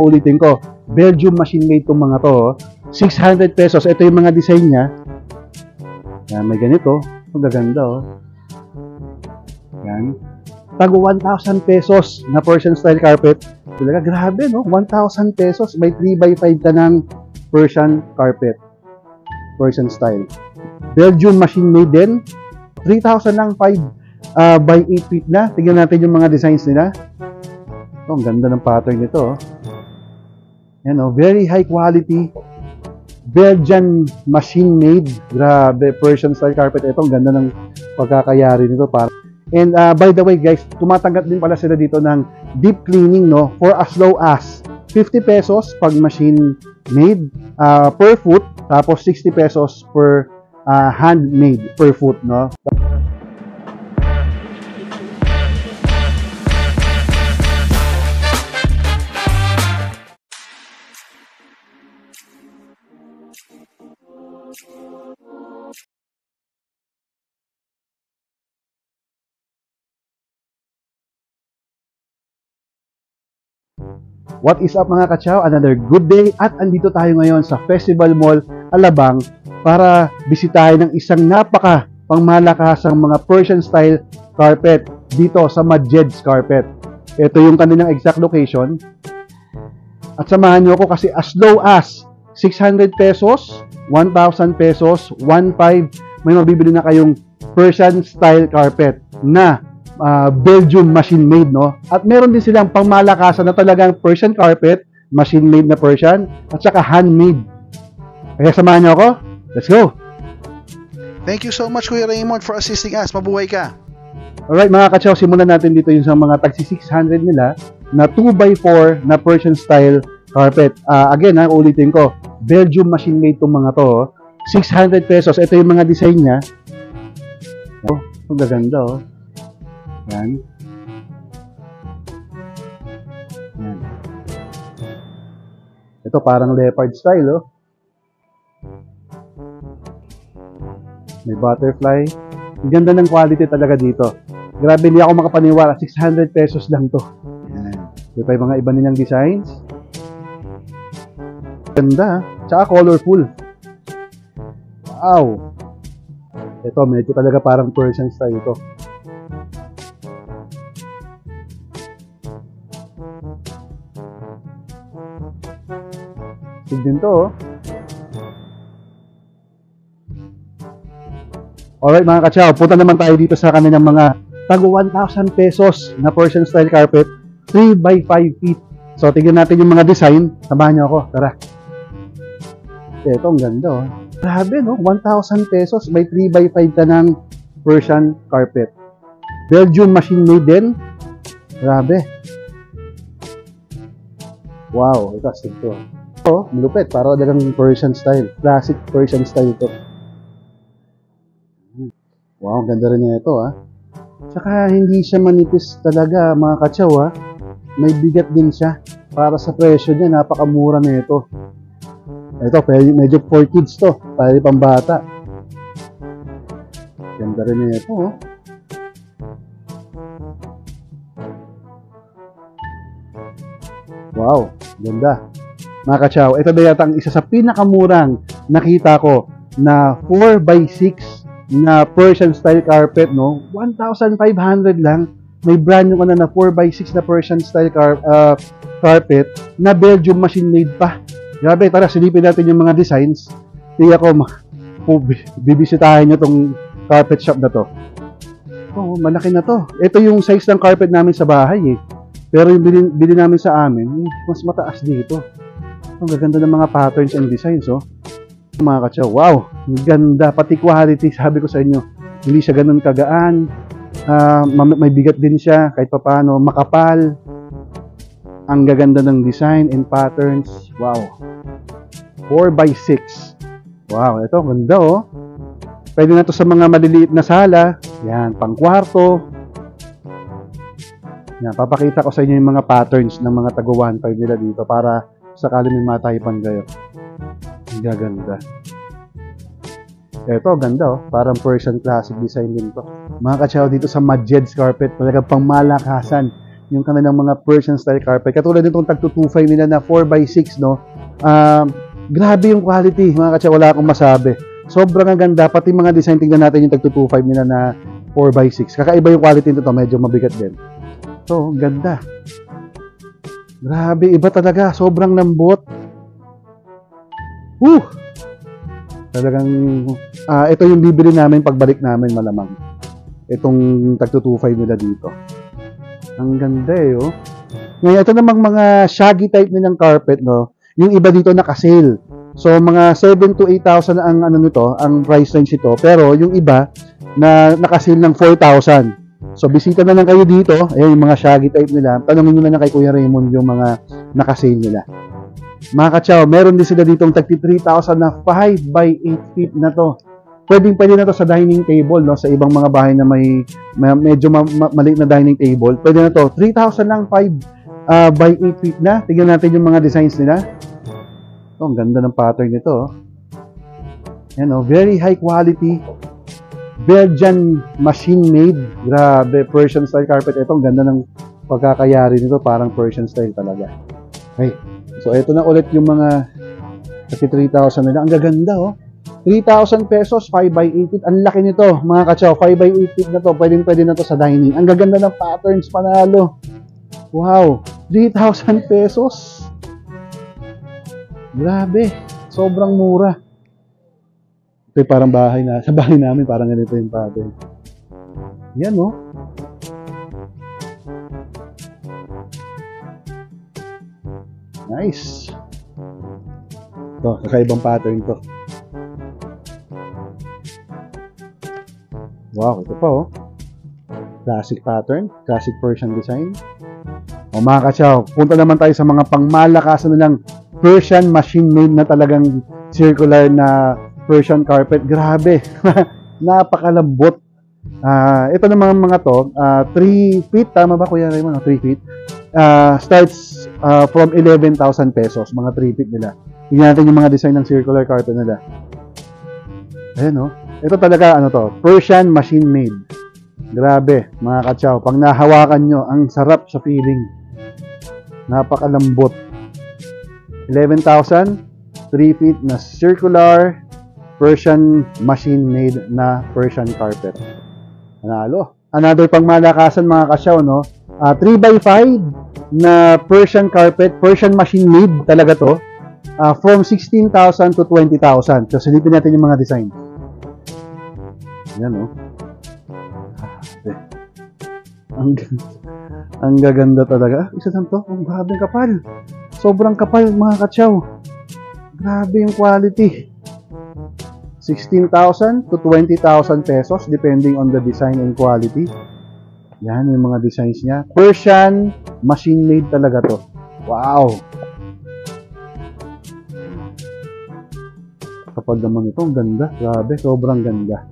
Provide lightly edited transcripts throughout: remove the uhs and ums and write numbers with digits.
Ulitin ko, Belgium machine made itong mga to. 600 pesos. Ito yung mga design niya. Yan, may ganito. Ang gaganda, oh. Yan. Tago 1,000 pesos na Persian style carpet. Talaga, grabe, no? 1,000 pesos. May 3x5 ka ng Persian carpet. Persian style. Belgium machine made din. 3,000 lang, 5 by 8 feet na. Tignan natin yung mga designs nila. Oh, ang ganda ng pattern nito, oh. Yan, oh, very high quality Belgian machine made. Grabe, Persian style carpet. Ito, ang ganda ng pagkakayari nito. And by the way guys, tumatanggap din pala sila dito ng deep cleaning, no, for as low as 50 pesos pag machine made per foot, tapos 60 pesos per handmade per foot, no. What is up mga kachaw? Another good day at andito tayo ngayon sa Festival Mall Alabang para bisitahin ng isang napaka pangmalakasang mga Persian style carpet dito sa Majeds Carpet. Ito yung kanilang exact location. At samahan nyo ako kasi as low as 600 pesos, 1,000 pesos, 1,500, may mabibili na kayong Persian style carpet na Belgium machine made, no? At meron din silang pangmalakasan na talagang Persian carpet, machine made na Persian, at saka handmade. Kaya samahan niyo ako. Let's go! Thank you so much Kuya Raymond for assisting us. Mabuhay ka! Alright mga kachaw, simulan natin dito yung sa mga tagsi 600 nila na 2x4 na Persian style carpet. Again, ulitin ko, Belgium machine made itong mga to. 600 pesos. Ito yung mga design niya. Oh, ang gaganda, oh. Yan. Yan. Ito parang leopard style, oh. May butterfly. Ang ganda ng quality talaga dito. Grabe, hindi ako makapaniwala. 600 pesos lang to. Yan. Ito yung mga iba nilang designs. Ganda. Tsaka colorful. Wow. Ito, medyo talaga parang Persian style ito. Din to, oh. Alright mga kachaw, punta naman tayo dito sa kanilang mga tago 1,000 pesos na Persian style carpet, 3x5 feet. So tignan natin yung mga design. Samahan niyo ako, tara. Ito, ang ganda, oh. Grabe, no? 1,000 pesos, may 3x5 ka ng Persian carpet. Belgium machine made din. Grabe. Wow, ito astig to. Oh, malupit, para talagang Persian style. Classic Persian style to. Wow, ganda rin niya ito, ah. Saka hindi siya manipis talaga, mga kachaw, ah. May bigat din siya. Para sa presyo niya, napakamura na ito. Ito, medyo for kids to. Pwede pang bata. Ganda rin niya ito, oh. Wow, ganda. Mga kachaw, ito na yata ang isa sa pinakamurang nakita ko na 4x6 na Persian style carpet, no? 1,500 lang. May brand new ka na 4x6 na Persian style carpet na Belgium machine made pa. Grabe, tara, silipin natin yung mga designs. Tiya ko, bibisitahin nyo tong carpet shop na to. Oh, malaki na to. Ito yung size ng carpet namin sa bahay, eh. Pero yung bili namin sa amin, mas mataas dito. Ang gaganda ng mga patterns and designs, oh. Mga kachaw, wow, ganda, pati quality, sabi ko sa inyo, hindi siya ganun kagaan, may bigat din siya, kahit papaano, makapal, ang gaganda ng design and patterns, wow, 4x6, wow, ito, ganda, oh, pwede na to sa mga maliliit na sala, yan, pang kwarto, yan, papakita ko sa inyo yung mga patterns ng mga tago 1.5 nila dito, para sakali may mataypan kayo. Ang gaganda. Ito, ganda, oh. Parang Persian classic design din to. Mga kachaw, dito sa Majeds Carpet, talagang pangmalakasan yung kanilang mga Persian style carpet. Katulad nitong tag 225 nila na 4x6, no? Grabe yung quality, mga katsaw, wala akong masabi. Sobrang ang ganda, pati mga design, tingnan natin yung tag 225 nila na 4x6. Kakaiba yung quality nito, medyo mabigat din. So, ganda. Grabe, iba talaga, sobrang lambot. Talagang, ito yung bibili namin pagbalik namin malamang. Itong tag 225 nila dito. Ang ganda oh. Ngayon, ito namang mga shaggy type nilang carpet, no? Yung iba dito naka-sale. So, mga 7 to 8,000 ang ano nito, ang price range ito. Pero, yung iba, na naka-sale ng 4,000. So, bisita na lang kayo dito. Ayan, yung mga shaggy type nila. Tanungin nyo na lang kay Kuya Raymond yung mga naka-sale nila. Mga katsaw, meron din sila ditong tagti 3,000 na 5x8 feet na to. Pwede na to sa dining table, no? Sa ibang mga bahay na may medyo maliit na dining table. Pwede na to. 3,000 lang 5x8 feet na. Tingnan natin yung mga designs nila. Oh, ang ganda ng pattern nito. Oh. Yan, oh, very high quality. Belgian machine made. Grabe, Persian style carpet. Ito, ang ganda ng pagkakayari nito. Parang Persian style talaga. Okay. So, ito na ulit yung mga 3,000 nila. Ang gaganda, oh. 3,000 pesos, 5x8 feet. Ang laki nito, mga katsaw. 5x8 feet na to. Pwede na to sa dining. Ang gaganda ng patterns, panalo. Wow. 3,000 pesos. Grabe. Sobrang mura. Ito parang bahay na. Sa bahay namin, parang ganito yung pattern. Yan, no? Nice. Ito, kakaibang pattern to. Wow, ito pa oh. Classic pattern, classic Persian design. O mga katsaw, punta naman tayo sa mga pangmalakasan nilang Persian machine made na talagang circular na Persian carpet. Grabe. Napakalambot. Ito naman mga to, 3 feet, tama ba Kuya Raymond? 3 feet. Starts from 11,000 pesos, mga 3 feet nila. Tingnan natin yung mga design ng circular carpet nila. Ayan oh. Ito talaga, ano to, Persian machine made. Grabe, mga katsaw. Pag nahawakan nyo, ang sarap sa feeling. Napakalambot. 11,000, 3 feet na circular Persian machine made na Persian carpet. Panalo. Another pangmalakasan, mga katsaw, no? 3x5 na Persian carpet, Persian machine made talaga to. From 16,000 to 20,000. So, silipin natin yung mga design. Yan, oh. Ang gaganda talaga. Isa lang to. Ang grabing kapal. Sobrang kapal, mga katsaw. Grabe yung quality. 16,000 to 20,000 pesos depending on the design and quality. Yan yung mga designs niya. Persian machine made talaga to. Wow. Kapag naman ito, ang ganda. Grabe, sobrang ganda.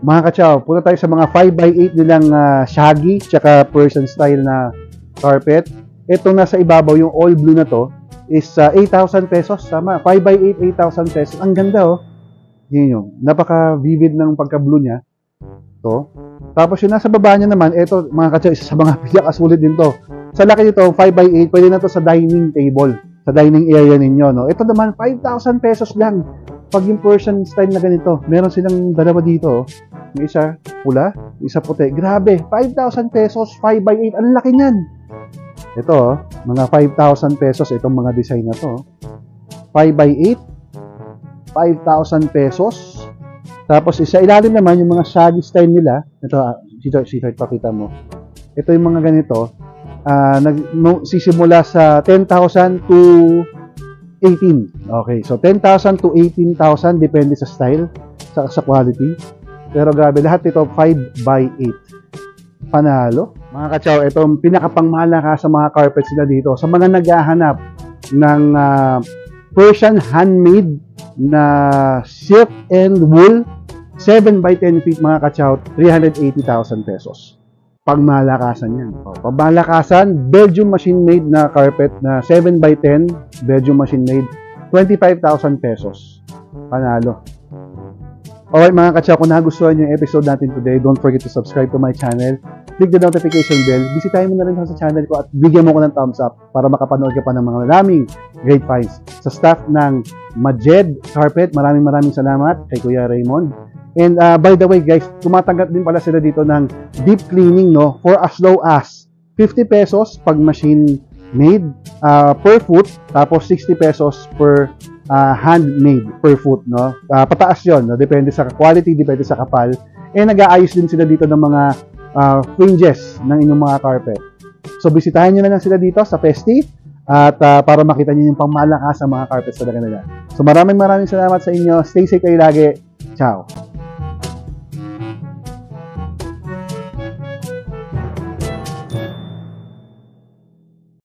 Mga katsaw, punta tayo sa mga 5x8 nilang shaggy tsaka Persian style na carpet. Itong nasa ibabaw, yung all blue na to, is 8,000 pesos. Tama, 5x8, 8,000 pesos. Ang ganda, oh. Yun yung, napaka-vivid ng pagka-blue niya. To. Tapos yung nasa baba niya naman, ito, mga katsaw, isa sa mga pinakasulit din to. Sa laki nito, 5x8, pwede na to sa dining table, sa dining area ninyo, no? Ito naman, 5,000 pesos lang. Pag yung Persian style na ganito, meron silang dalawa dito, oh. Yung isa pula, isa puti. Grabe, 5,000 pesos, 5x8. Ang laki niyan. Ito, oh, mga 5,000 pesos itong mga design na to. 5x8, 5,000 pesos. Tapos isa ilalim naman yung mga shaggy style nila. Ito, sito, pakita mo. Ito yung mga ganito. Sisimula sa 10,000 to 18. Okay, so 10,000 to 18,000 depende sa style, sa quality. Pero grabe, lahat ito 5x8. Panalo. Mga katsaw, itong pinakapangmalakas sa mga carpets nila dito. Sa mga naghahanap ng Persian handmade na silk and wool, 7x10 feet, mga katsaw, 380,000 pesos. Pagmalakasan yan. Pagmalakasan, Belgium machine made na carpet na 7x10, Belgium machine made, 25,000 pesos. Panalo. Alright mga kachaw, kung nagustuhan yung episode natin today, don't forget to subscribe to my channel. Click the notification bell. Bisitahin mo na rin ako sa channel ko at bigyan mo ko ng thumbs up para makapanood ka pa ng mga maraming great finds. Sa staff ng Majed Carpet, maraming salamat kay Kuya Raymond. And by the way guys, tumatanggap din pala sila dito ng deep cleaning, no, for as low as 50 pesos pag machine made per foot, tapos 60 pesos per handmade per foot, no? Pataas yon, no? Depende sa quality, depende sa kapal. Nag-aayos din sila dito ng mga fringes ng inyong mga carpet. So, bisitahin nyo na lang sila dito sa Festi at para makita nyo yung pangmalakas sa mga carpets talaga nila. So, maraming salamat sa inyo. Stay safe kayo lagi. Ciao!